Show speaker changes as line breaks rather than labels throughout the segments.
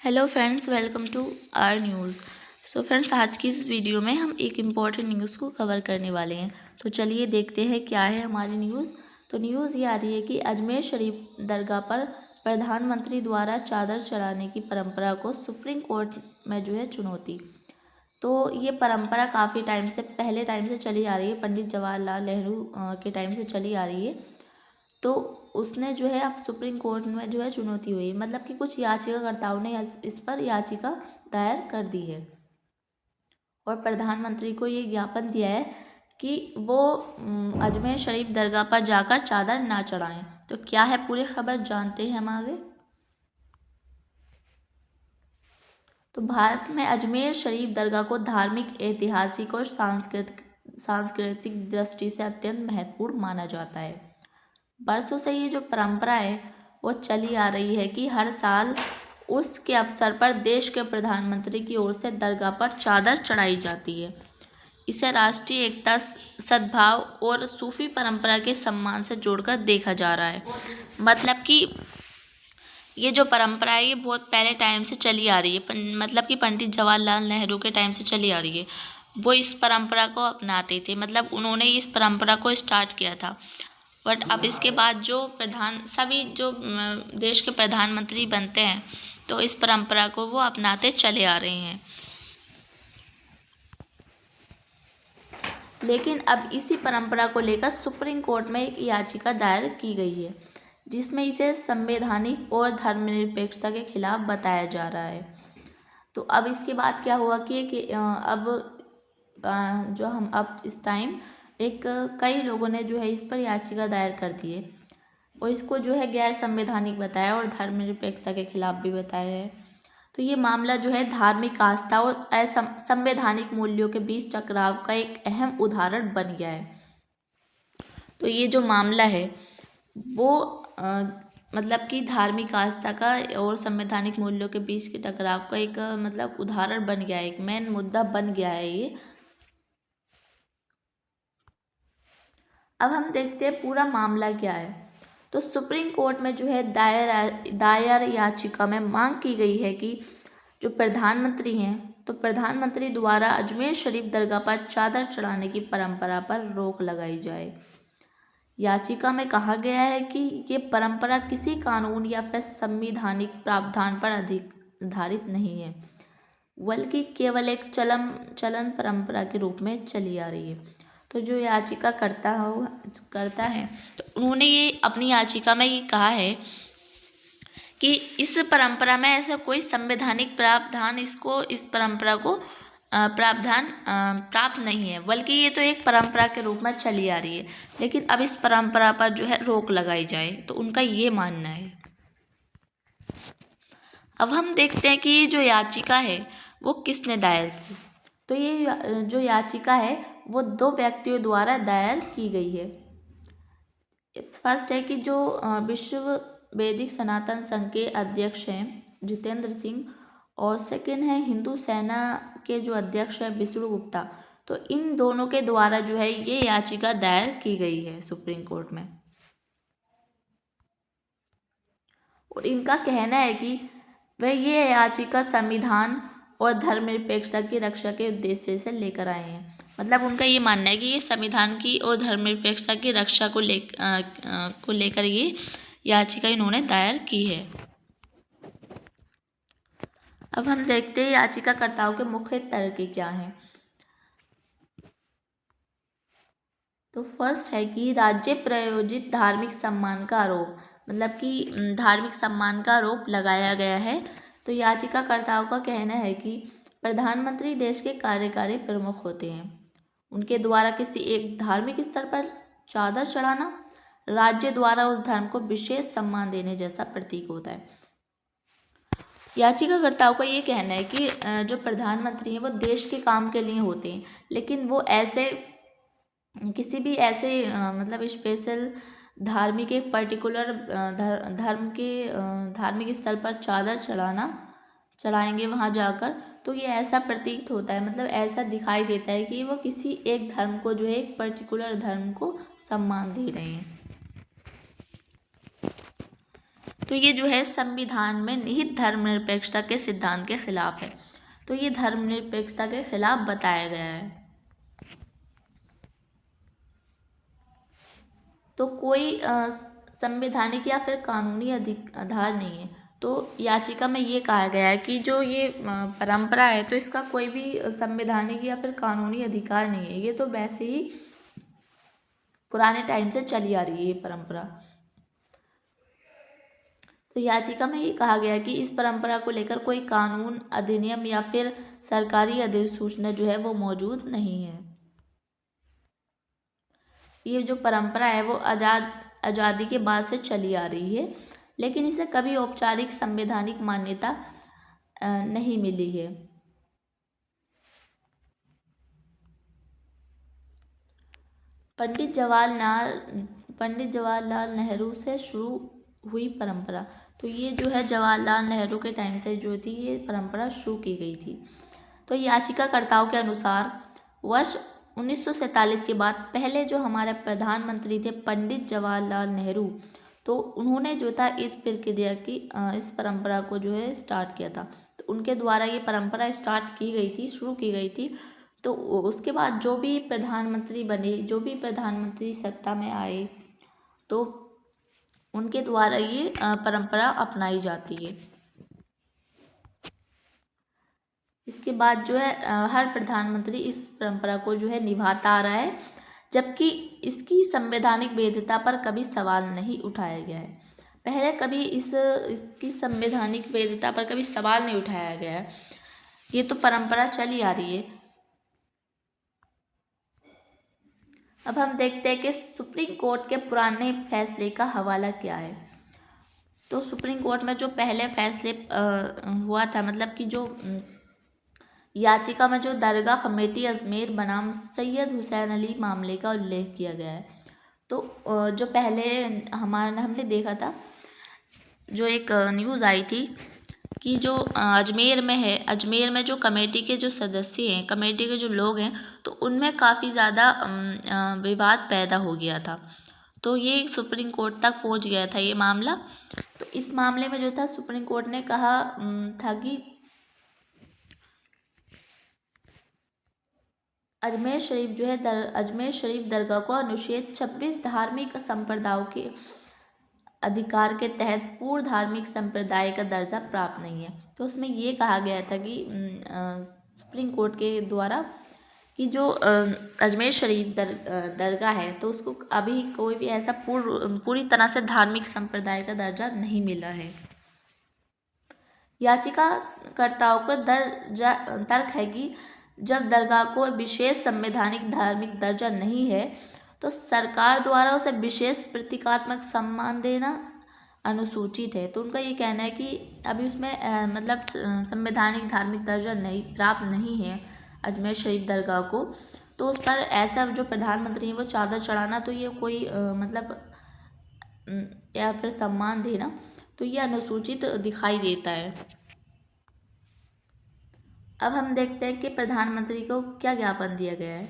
Hello friends, welcome to our news. So friends, आज की इस वीडियो में हम एक इम्पॉर्टेंट न्यूज़ को कवर करने वाले हैं। तो चलिए देखते हैं क्या है हमारी न्यूज़। तो न्यूज़ ये आ रही है कि अजमेर शरीफ दरगाह पर प्रधानमंत्री द्वारा चादर चढ़ाने की परंपरा को सुप्रीम कोर्ट में चुनौती। तो ये परंपरा काफ़ी पहले टाइम से चली आ रही है, पंडित जवाहरलाल नेहरू के टाइम से चली आ रही है। तो उसने अब सुप्रीम कोर्ट में चुनौती हुई, मतलब कि कुछ याचिकाकर्ताओं ने इस पर याचिका दायर कर दी है और प्रधानमंत्री को ये ज्ञापन दिया है कि वो अजमेर शरीफ दरगाह पर जाकर चादर ना चढ़ाएं। तो क्या है पूरी खबर, जानते हैं हम आगे। तो भारत में अजमेर शरीफ दरगाह को धार्मिक, ऐतिहासिक और सांस्कृतिक दृष्टि से अत्यंत महत्वपूर्ण माना जाता है। बरसों से ये जो परंपरा है वो चली आ रही है कि हर साल उसके अवसर पर देश के प्रधानमंत्री की ओर से दरगाह पर चादर चढ़ाई जाती है। इसे राष्ट्रीय एकता, सद्भाव और सूफी परंपरा के सम्मान से जोड़कर देखा जा रहा है। मतलब कि ये जो परंपरा है ये बहुत पहले टाइम से चली आ रही है, मतलब कि पंडित जवाहरलाल नेहरू के टाइम से चली आ रही है। वो इस परंपरा को अपनाते थे, मतलब उन्होंने इस परंपरा को स्टार्ट किया था। बट अब इसके बाद सभी जो देश के प्रधानमंत्री बनते हैं तो इस परंपरा को वो अपनाते चले आ रहे हैं। लेकिन अब इसी परंपरा को लेकर सुप्रीम कोर्ट में एक याचिका दायर की गई है, जिसमें इसे संवैधानिक और धर्मनिरपेक्षता के खिलाफ बताया जा रहा है। तो अब इसके बाद क्या हुआ कि अब इस टाइम कई लोगों ने इस पर याचिका दायर कर दी है और इसको गैर संवैधानिक बताया और धर्मनिरपेक्षता के खिलाफ भी बताया है। तो ये मामला धार्मिक आस्था और असंवैधानिक मूल्यों के बीच टकराव का एक अहम उदाहरण बन गया है। तो ये जो मामला है वो मतलब कि धार्मिक आस्था का और संवैधानिक मूल्यों के बीच के टकराव का एक मतलब उदाहरण बन गया है, एक मेन मुद्दा बन गया है ये। अब हम देखते हैं पूरा मामला क्या है। तो सुप्रीम कोर्ट में दायर याचिका में मांग की गई है कि जो प्रधानमंत्री हैं तो प्रधानमंत्री द्वारा अजमेर शरीफ दरगाह पर चादर चढ़ाने की परंपरा पर रोक लगाई जाए। याचिका में कहा गया है कि ये परंपरा किसी कानून या फिर संवैधानिक प्रावधान पर आधारित नहीं है, बल्कि केवल एक चलन परंपरा के रूप में चली आ रही है। तो जो याचिका करता है तो उन्होंने ये अपनी याचिका में ये कहा है कि इस परंपरा में ऐसा कोई संवैधानिक प्रावधान इस परंपरा को प्रावधान प्राप्त नहीं है, बल्कि ये तो एक परंपरा के रूप में चली आ रही है। लेकिन अब इस परंपरा पर रोक लगाई जाए, तो उनका ये मानना है। अब हम देखते हैं कि ये जो याचिका है वो किसने दायर की। तो ये जो याचिका है वो दो व्यक्तियों द्वारा दायर की गई है। फर्स्ट है कि जो विश्व वैदिक सनातन संघ के अध्यक्ष हैं जितेंद्र सिंह, और सेकंड है हिंदू सेना के जो अध्यक्ष हैं विष्णु गुप्ता। तो इन दोनों के द्वारा ये याचिका दायर की गई है सुप्रीम कोर्ट में। और इनका कहना है कि वह ये याचिका संविधान और धर्मनिरपेक्षता की रक्षा के उद्देश्य से लेकर आए हैं। मतलब उनका ये मानना है कि ये संविधान की और धर्मनिरपेक्षता की रक्षा को लेकर ये याचिका इन्होंने दायर की है। अब हम देखते हैं याचिकाकर्ताओं के मुख्य तर्क क्या हैं। तो फर्स्ट है कि राज्य प्रायोजित धार्मिक सम्मान का आरोप, मतलब कि धार्मिक सम्मान का आरोप लगाया गया है। तो याचिकाकर्ताओं का कहना है कि प्रधानमंत्री देश के कार्यकारी प्रमुख होते हैं, उनके द्वारा किसी एक धार्मिक स्थल पर चादर चढ़ाना राज्य द्वारा उस धर्म को विशेष सम्मान देने जैसा प्रतीक होता है। याचिकाकर्ताओं का ये कहना है कि जो प्रधानमंत्री हैं वो देश के काम के लिए होते हैं, लेकिन वो किसी भी ऐसे मतलब स्पेशल धार्मिक एक पर्टिकुलर धर्म के धार्मिक स्थल पर चादर चढ़ाएंगे वहाँ जाकर, तो ये ऐसा प्रतीत होता है, मतलब ऐसा दिखाई देता है कि वो किसी एक धर्म को एक पर्टिकुलर धर्म को सम्मान दे रहे हैं। तो ये जो है संविधान में निहित धर्मनिरपेक्षता के सिद्धांत के खिलाफ है। तो ये धर्मनिरपेक्षता के खिलाफ बताया गया है। तो कोई संवैधानिक या फिर कानूनी आधार नहीं है। तो याचिका में ये कहा गया है कि जो ये परंपरा है तो इसका कोई भी संवैधानिक या फिर कानूनी अधिकार नहीं है। ये तो वैसे ही पुराने टाइम से चली आ रही है ये परंपरा। तो याचिका में ये कहा गया कि इस परंपरा को लेकर कोई कानून, अधिनियम या फिर सरकारी अधिसूचना जो है वो मौजूद नहीं है। ये जो परंपरा है वो आज़ादी के बाद से चली आ रही है, लेकिन इसे कभी औपचारिक संवैधानिक मान्यता नहीं मिली है। पंडित जवाहरलाल नेहरू से शुरू हुई परंपरा। तो ये जो है जवाहरलाल नेहरू के टाइम से जो थी ये परंपरा शुरू की गई थी। तो याचिकाकर्ताओं के अनुसार वर्ष 1947 के बाद पहले जो हमारे प्रधानमंत्री थे पंडित जवाहरलाल नेहरू, तो उन्होंने जो था इस प्रक्रिया की इस परंपरा को जो है स्टार्ट किया था। तो उनके द्वारा ये परंपरा स्टार्ट की गई थी, शुरू की गई थी। तो उसके बाद जो भी प्रधानमंत्री बने, जो भी प्रधानमंत्री सत्ता में आए, तो उनके द्वारा ये परंपरा अपनाई जाती है। इसके बाद जो है हर प्रधानमंत्री इस परंपरा को जो है निभाता आ रहा है, जबकि इसकी संवैधानिक वैधता पर कभी सवाल नहीं उठाया गया है। पहले कभी इसकी संवैधानिक वैधता पर कभी सवाल नहीं उठाया गया है। ये तो परंपरा चली आ रही है। अब हम देखते हैं कि सुप्रीम कोर्ट के पुराने फैसले का हवाला क्या है। तो सुप्रीम कोर्ट में जो पहले फैसले हुआ था, मतलब कि जो याचिका में जो दरगाह कमेटी अजमेर बनाम सैयद हुसैन अली मामले का उल्लेख किया गया है। तो जो पहले हमने देखा था, जो एक न्यूज़ आई थी कि जो अजमेर में है, अजमेर में जो कमेटी के जो सदस्य हैं, कमेटी के जो लोग हैं, तो उनमें काफ़ी ज़्यादा विवाद पैदा हो गया था। तो ये सुप्रीम कोर्ट तक पहुंच गया था ये मामला। तो इस मामले में जो था सुप्रीम कोर्ट ने कहा था कि अजमेर शरीफ जो है अजमेर शरीफ दरगाह को अनुच्छेद 26 धार्मिक संप्रदायों के अधिकार के तहत पूर्ण धार्मिक संप्रदाय का दर्जा प्राप्त नहीं है। तो उसमें ये कहा गया था कि सुप्रीम कोर्ट के द्वारा कि जो अजमेर शरीफ दरगाह है, तो उसको अभी कोई भी ऐसा पूरी तरह से धार्मिक संप्रदाय का दर्जा नहीं मिला है। याचिकाकर्ताओं का तर्क है कि जब दरगाह को विशेष संवैधानिक धार्मिक दर्जा नहीं है, तो सरकार द्वारा उसे विशेष प्रतीकात्मक सम्मान देना अनुसूचित है। तो उनका ये कहना है कि अभी उसमें मतलब संवैधानिक धार्मिक दर्जा प्राप्त नहीं है अजमेर शरीफ दरगाह को, तो उस पर ऐसा जो प्रधानमंत्री हैं वो चादर चढ़ाना, तो ये कोई मतलब या फिर सम्मान देना, तो ये अनुसूचित दिखाई देता है। अब हम देखते हैं कि प्रधानमंत्री को क्या ज्ञापन दिया गया है।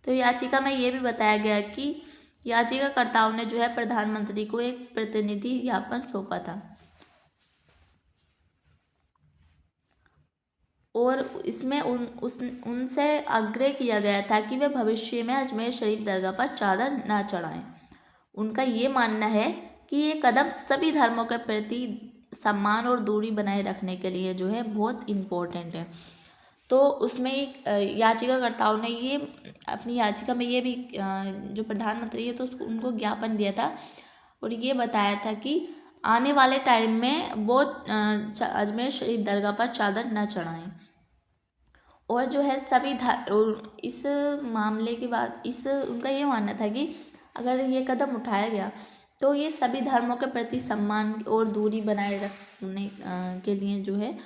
तो याचिका में ये भी बताया गया है कि याचिकाकर्ताओं ने जो है प्रधानमंत्री को एक प्रतिनिधि ज्ञापन सौंपा था और इसमें उनसे आग्रह किया गया था कि वे भविष्य में अजमेर शरीफ दरगाह पर चादर न चढ़ाएं। उनका ये मानना है कि ये कदम सभी धर्मों के प्रति सम्मान और दूरी बनाए रखने के लिए जो है बहुत इम्पोर्टेंट है। तो उसमें एक याचिकाकर्ताओं ने ये अपनी याचिका में ये भी जो प्रधानमंत्री है तो उनको ज्ञापन दिया था और ये बताया था कि आने वाले टाइम में वो अजमेर शरीफ दरगाह पर चादर न चढ़ाएं और जो है सभी इस मामले के बाद उनका ये मानना था कि अगर ये कदम उठाया गया तो ये सभी धर्मों के प्रति सम्मान और दूरी बनाए रखने के लिए जो है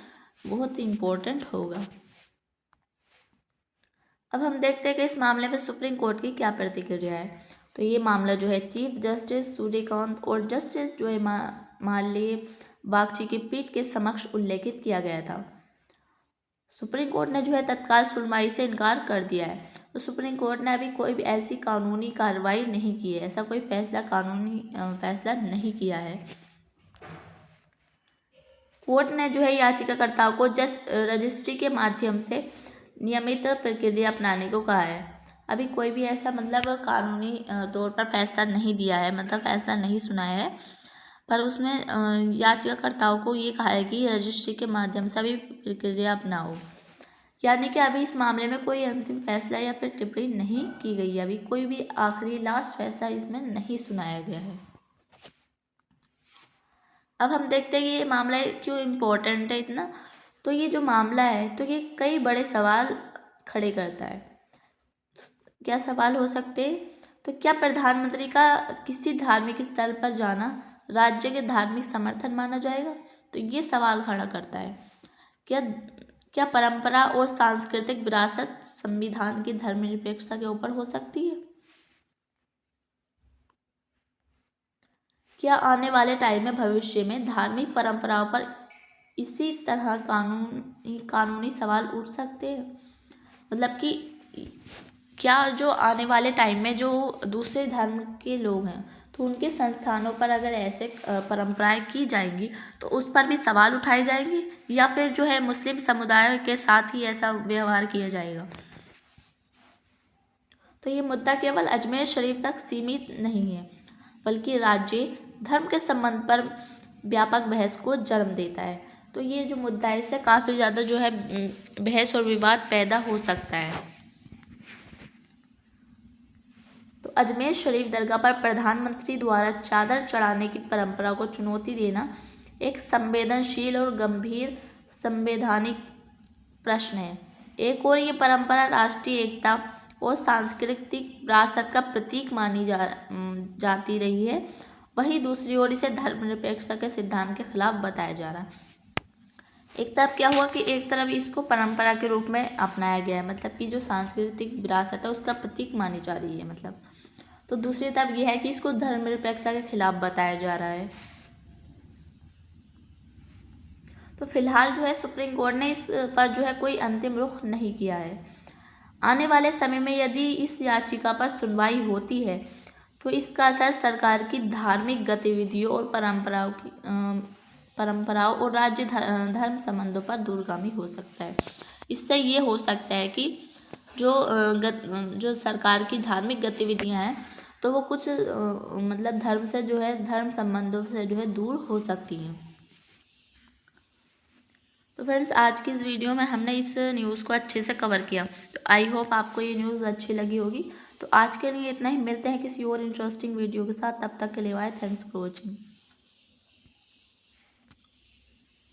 बहुत इम्पोर्टेंट होगा। अब हम देखते हैं कि इस मामले में सुप्रीम कोर्ट की क्या प्रतिक्रिया है। तो ये मामला जो है चीफ जस्टिस सूर्यकांत और जस्टिस जो है मालय बागची की पीठ के समक्ष उल्लेखित किया गया था। सुप्रीम कोर्ट ने जो है तत्काल सुनवाई से इनकार कर दिया है। तो सुप्रीम कोर्ट ने अभी कोई भी ऐसी कानूनी कार्रवाई नहीं की है, ऐसा कोई कानूनी फैसला नहीं किया है। कोर्ट ने जो है याचिकाकर्ताओं को रजिस्ट्री के माध्यम से नियमित प्रक्रिया अपनाने को कहा है। अभी कोई भी ऐसा मतलब कानूनी तौर पर फैसला नहीं दिया है, मतलब फैसला नहीं सुनाया है, पर उसमें याचिकाकर्ताओं को ये कहा है कि रजिस्ट्री के माध्यम से अभी प्रक्रिया अपनाओ। यानी कि अभी इस मामले में कोई अंतिम फैसला या फिर टिप्पणी नहीं की गई है, अभी कोई भी आखिरी लास्ट फैसला इसमें नहीं सुनाया गया है। अब हम देखते हैं कि ये मामला क्यों इम्पोर्टेंट है इतना। तो ये जो मामला है तो ये कई बड़े सवाल खड़े करता है। क्या सवाल हो सकते हैं? तो क्या प्रधानमंत्री का किसी धार्मिक स्थल पर जाना राज्य के धार्मिक समर्थन माना जाएगा? तो ये सवाल खड़ा करता है। क्या परंपरा और सांस्कृतिक विरासत संविधान की धर्मनिरपेक्षता के ऊपर हो सकती है? क्या आने वाले टाइम में भविष्य में धार्मिक परंपराओं पर इसी तरह कानूनी सवाल उठ सकते हैं? मतलब कि क्या जो आने वाले टाइम में जो दूसरे धर्म के लोग हैं तो उनके संस्थानों पर अगर ऐसे परंपराएं की जाएंगी तो उस पर भी सवाल उठाए जाएंगे, या फिर जो है मुस्लिम समुदाय के साथ ही ऐसा व्यवहार किया जाएगा? तो ये मुद्दा केवल अजमेर शरीफ तक सीमित नहीं है, बल्कि राज्य धर्म के संबंध पर व्यापक बहस को जन्म देता है। तो ये जो मुद्दा है इससे काफ़ी ज़्यादा जो है बहस और विवाद पैदा हो सकता है। तो अजमेर शरीफ दरगाह पर प्रधानमंत्री द्वारा चादर चढ़ाने की परंपरा को चुनौती देना एक संवेदनशील और गंभीर संवैधानिक प्रश्न है। एक और ये परंपरा राष्ट्रीय एकता और सांस्कृतिक विरासत का प्रतीक मानी जाती रही है, वहीं दूसरी ओर इसे धर्मनिरपेक्षता के सिद्धांत के खिलाफ बताया जा रहा है। एक तरफ क्या हुआ कि एक तरफ इसको परंपरा के रूप में अपनाया गया है, मतलब कि जो सांस्कृतिक विरासत है उसका प्रतीक मानी जा रही है, मतलब। तो दूसरी तरफ यह है कि इसको धर्मनिरपेक्षता के खिलाफ बताया जा रहा है। तो फिलहाल जो है सुप्रीम कोर्ट ने इस पर जो है कोई अंतिम रुख नहीं किया है। आने वाले समय में यदि इस याचिका पर सुनवाई होती है तो इसका असर सरकार की धार्मिक गतिविधियों और परंपराओं और राज्य धर्म संबंधों पर दूरगामी हो सकता है। इससे ये हो सकता है कि जो सरकार की धार्मिक गतिविधियां हैं तो वो कुछ मतलब धर्म से जो है धर्म संबंधों से जो है दूर हो सकती हैं। तो फ्रेंड्स आज की इस वीडियो में हमने इस न्यूज़ को अच्छे से कवर किया। तो आई होप आपको ये न्यूज़ अच्छी लगी होगी। तो आज के लिए इतना ही, मिलते हैं किसी और इंटरेस्टिंग वीडियो के साथ। तब तक के लिए बाय, थैंक्स फॉर वॉचिंग।